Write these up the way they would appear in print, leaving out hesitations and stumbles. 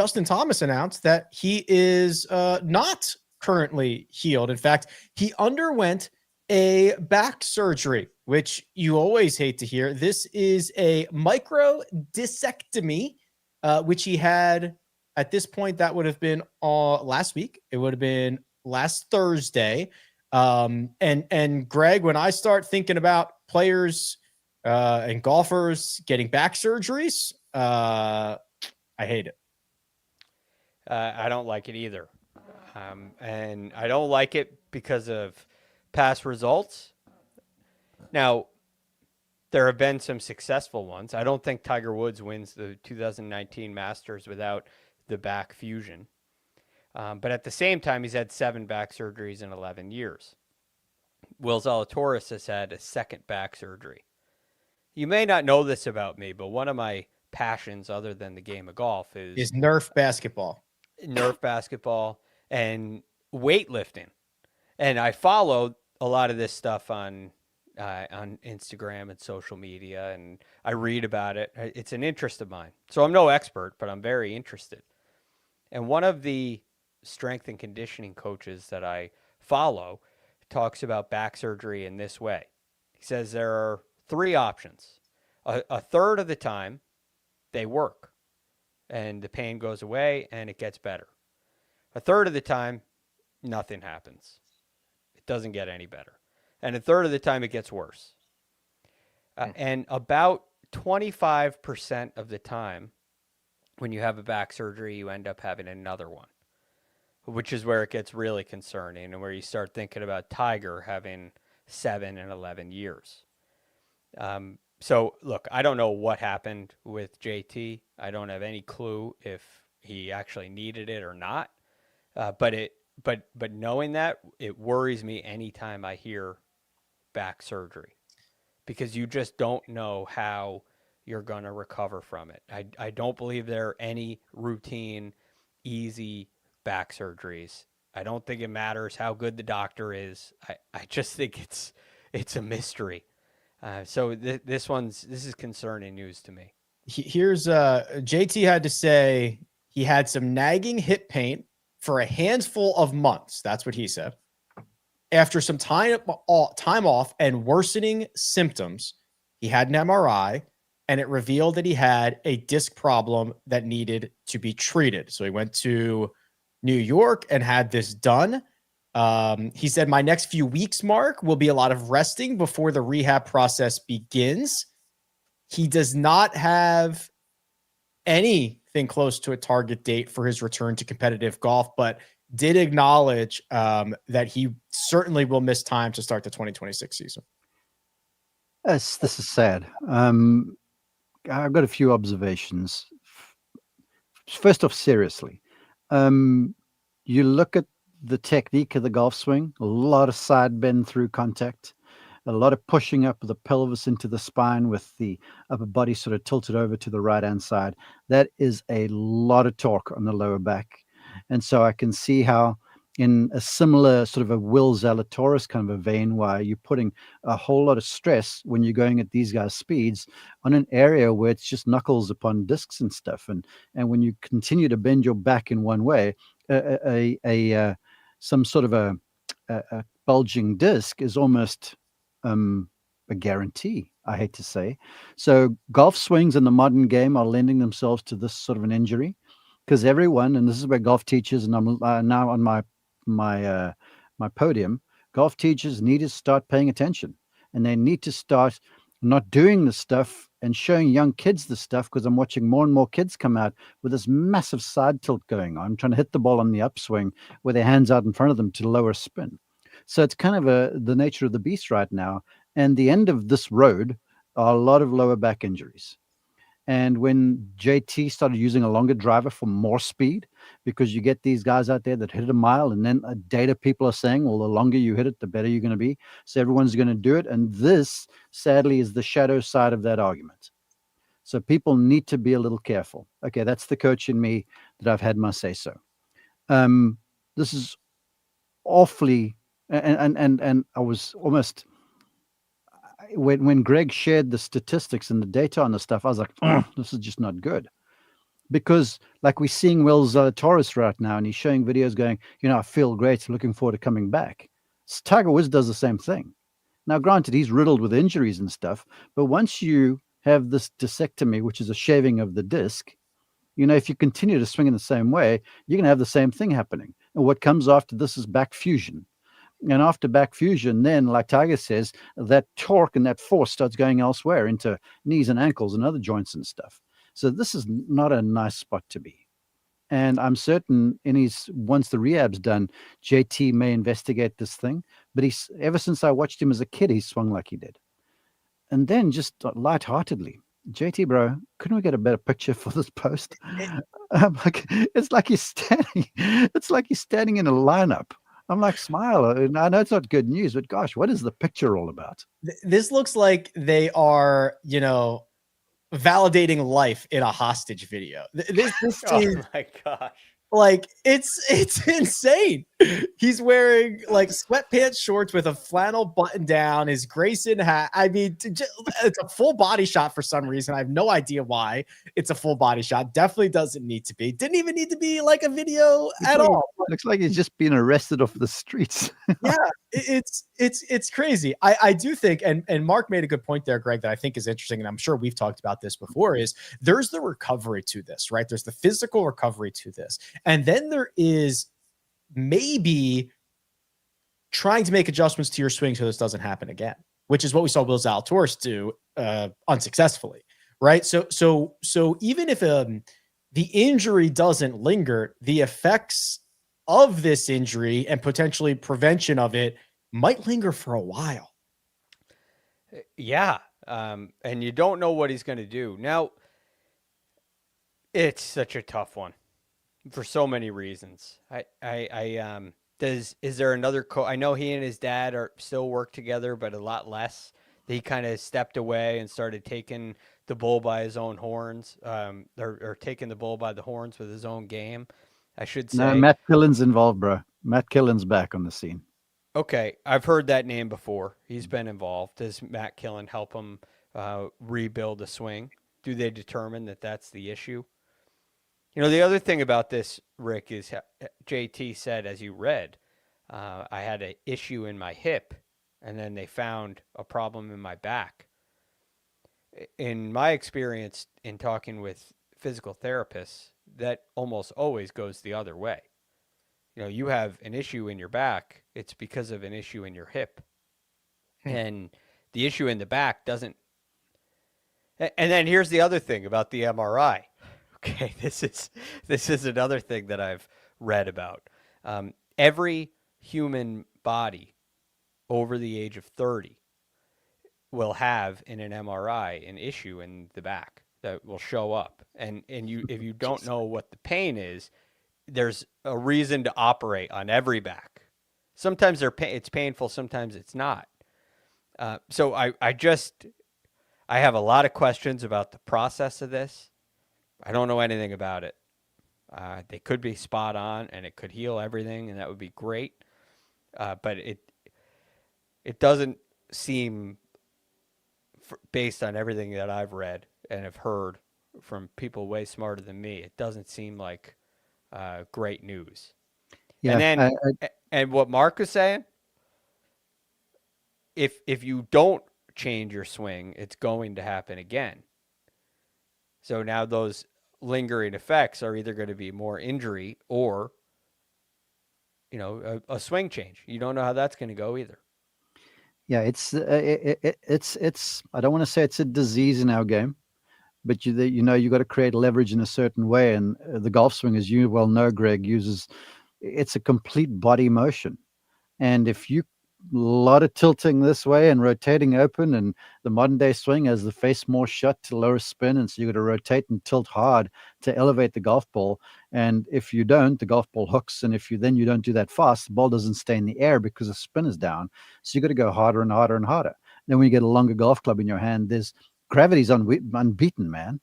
Justin Thomas announced that he is not currently healed. In fact, he underwent a back surgery, which you always hate to hear. This is a microdiscectomy, which he had at this point. That would have been last week. It would have been last Thursday. And Greg, when I start thinking about players and golfers getting back surgeries, I hate it. I don't like it either. And I don't like it because of past results. Now, there have been some successful ones. I don't think Tiger Woods wins the 2019 Masters without the back fusion. But at the same time, he's had 7 back surgeries in 11 years. Will Zalatoris has had a second back surgery. You may not know this about me, but one of my passions other than the game of golf is Nerf basketball. Nerf basketball and weightlifting. And I follow a lot of this stuff on Instagram and social media, and I read about it. It's an interest of mine. So I'm no expert, but I'm very interested. And one of the strength and conditioning coaches that I follow talks about back surgery in this way. He says there are 3 options. A third of the time, they work, and the pain goes away, and it gets better. A third of the time, nothing happens. It doesn't get any better. And a third of the time, it gets worse. And about 25% of the time, when you have a back surgery, you end up having another one, which is where it gets really concerning and where you start thinking about Tiger having 7 and 11 years. So, look, I don't know what happened with JT. I don't have any clue if he actually needed it or not. But knowing that, it worries me anytime I hear back surgery, because you just don't know how you're going to recover from it. I don't believe there are any routine, easy back surgeries. I don't think it matters how good the doctor is. I just think it's a mystery. So this is concerning news to me. Here's JT had to say he had some nagging hip pain for a handful of months. That's what he said. After some time off and worsening symptoms, he had an MRI, and it revealed that he had a disc problem that needed to be treated. So he went to New York and had this done. He said, my next few weeks, Mark, will be a lot of resting before the rehab process begins. He does not have anything close to a target date for his return to competitive golf, but did acknowledge that he certainly will miss time to start the 2026 season. Yes, this is sad. I've got a few observations. First off, seriously, you look at the technique of the golf swing, a lot of side bend through contact, a lot of pushing up the pelvis into the spine with the upper body sort of tilted over to the right-hand side. That is a lot of torque on the lower back. And so I can see how in a similar sort of a Will Zalatoris kind of a vein, where you're putting a whole lot of stress when you're going at these guys' speeds on an area where it's just knuckles upon discs and stuff. And when you continue to bend your back in one way, some sort of a bulging disc is almost a guarantee, I hate to say. So golf swings in the modern game are lending themselves to this sort of an injury, because everyone, and this is where golf teachers, and I'm now on my podium, golf teachers need to start paying attention, and they need to start not doing the stuff and showing young kids the stuff, because I'm watching more and more kids come out with this massive side tilt going on, trying to hit the ball on the upswing with their hands out in front of them to lower spin. So it's kind of the nature of the beast right now. And the end of this road are a lot of lower back injuries. And when JT started using a longer driver for more speed, because you get these guys out there that hit a mile, and then data people are saying, well, the longer you hit it, the better you're going to be. So everyone's going to do it. And this, sadly, is the shadow side of that argument. So people need to be a little careful. Okay, that's the coach in me that I've had my say so. This is awfully, and I was almost, when Greg shared the statistics and the data on the stuff, I was like, oh, this is just not good. because like we're seeing Will Zalatoris right now, and he's showing videos going, I feel great, looking forward to coming back. Tiger Woods does the same thing. Now, granted, he's riddled with injuries and stuff, but once you have this discectomy, which is a shaving of the disc, if you continue to swing in the same way, you're going to have the same thing happening. And what comes after this is back fusion. And after back fusion, then, like Tiger says, that torque and that force starts going elsewhere into knees and ankles and other joints and stuff. So this is not a nice spot to be. And I'm certain once the rehab's done, JT may investigate this thing. But ever since I watched him as a kid, he swung like he did. And then just lightheartedly, JT, bro, couldn't we get a better picture for this post? It's like he's standing in a lineup. I'm like, smile. And I know it's not good news, but gosh, what is the picture all about? This looks like they are, validating life in a hostage video. This Oh is my gosh. like it's insane. He's wearing like sweatpants shorts with a flannel button down, his Grayson hat. I mean, it's a full body shot for some reason. I have no idea why it's a full body shot. Definitely doesn't need to be. Didn't even need to be like a video at all. Looks like he's just been arrested off the streets. Yeah, it's crazy. I do think, and Mark made a good point there, Greg, that I think is interesting, and I'm sure we've talked about this before, is there's the recovery to this, right? There's the physical recovery to this. And then there is maybe trying to make adjustments to your swing so this doesn't happen again, which is what we saw Will Zalatoris do unsuccessfully, right? So even if the injury doesn't linger, the effects of this injury and potentially prevention of it might linger for a while. Yeah. And you don't know what he's going to do. Now, it's such a tough one for so many reasons. Is there another I know he and his dad still work together, but a lot less. He kind of stepped away and started taking the bull by his own horns, or taking the bull by the horns with his own game, I should say. No, Matt Killen's involved, bro. Matt Killen's back on the scene. Okay, I've heard that name before. He's been involved. Does Matt Killen help him rebuild a swing? Do they determine that that's the issue? The other thing about this, Rick, is JT said, as you read, I had an issue in my hip, and then they found a problem in my back. In my experience in talking with physical therapists, that almost always goes the other way. You have an issue in your back, it's because of an issue in your hip. And the issue in the back doesn't. And then here's the other thing about the MRI. Okay, this is another thing that I've read about. Every human body over the age of 30 will have in an MRI an issue in the back that will show up. And if you don't know what the pain is, there's a reason to operate on every back. Sometimes it's painful, sometimes it's not. So I have a lot of questions about the process of this. I don't know anything about it. They could be spot on, and it could heal everything, and that would be great. But it doesn't seem, based on everything that I've read and have heard from people way smarter than me, it doesn't seem like great news. Yeah, and then and what Mark was saying, if you don't change your swing, it's going to happen again. So now those lingering effects are either going to be more injury or, a swing change. You don't know how that's going to go either. Yeah, it's I don't want to say it's a disease in our game, but you got to create leverage in a certain way. And the golf swing, as you well know, Greg, it's a complete body motion. And if you a lot of tilting this way and rotating open, and the modern day swing has the face more shut to lower spin, and so you got to rotate and tilt hard to elevate the golf ball. And if you don't, the golf ball hooks, and if you don't do that fast, the ball doesn't stay in the air because the spin is down. So you got to go harder and harder and harder. Then when you get a longer golf club in your hand, there's gravity's unbeaten, man.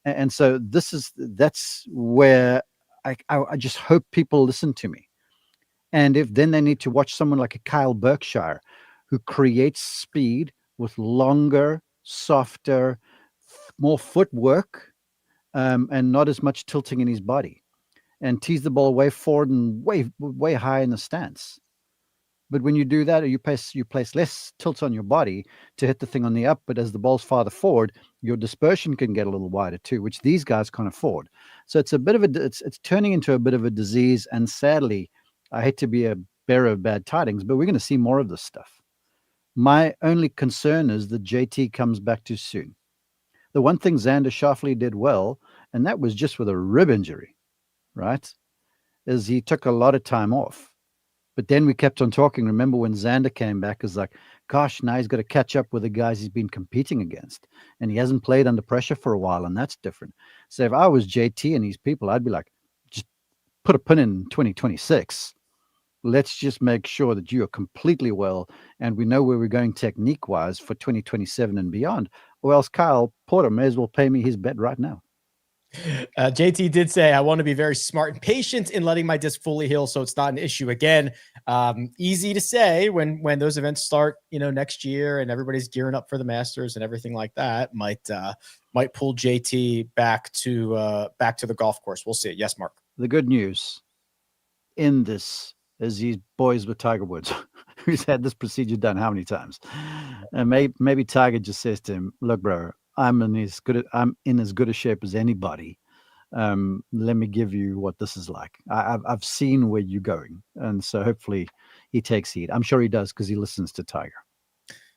And so that's where I just hope people listen to me. And if then they need to watch someone like a Kyle Berkshire, who creates speed with longer, softer, more footwork, and not as much tilting in his body, and tees the ball way forward and way high in the stance. But when you do that, you place less tilt on your body to hit the thing on the up. But as the ball's farther forward, your dispersion can get a little wider too, which these guys can't afford. So it's a bit of it's turning into a bit of a disease. And sadly, I hate to be a bearer of bad tidings, but we're going to see more of this stuff. My only concern is that JT comes back too soon. The one thing Xander Schauffele did well, and that was just with a rib injury, right, is he took a lot of time off. But then we kept on talking. Remember when Xander came back, is like, gosh, now he's got to catch up with the guys he's been competing against. And he hasn't played under pressure for a while, and that's different. So if I was JT and these people, I'd be like, just put a pin in 2026. Let's just make sure that you are completely well and we know where we're going technique-wise for 2027 and beyond. Or else Kyle Porter may as well pay me his bet right now. JT did say, I want to be very smart and patient in letting my disc fully heal so it's not an issue again. Easy to say when those events start, next year and everybody's gearing up for the Masters and everything like that might pull JT back to the golf course. We'll see. Yes, Mark. The good news in this is these boys with Tiger Woods, who's had this procedure done how many times? And maybe Tiger just says to him, look, bro, I'm in as good a shape as anybody. Let me give you what this is like. I've seen where you're going. And so hopefully he takes heed. I'm sure he does because he listens to Tiger.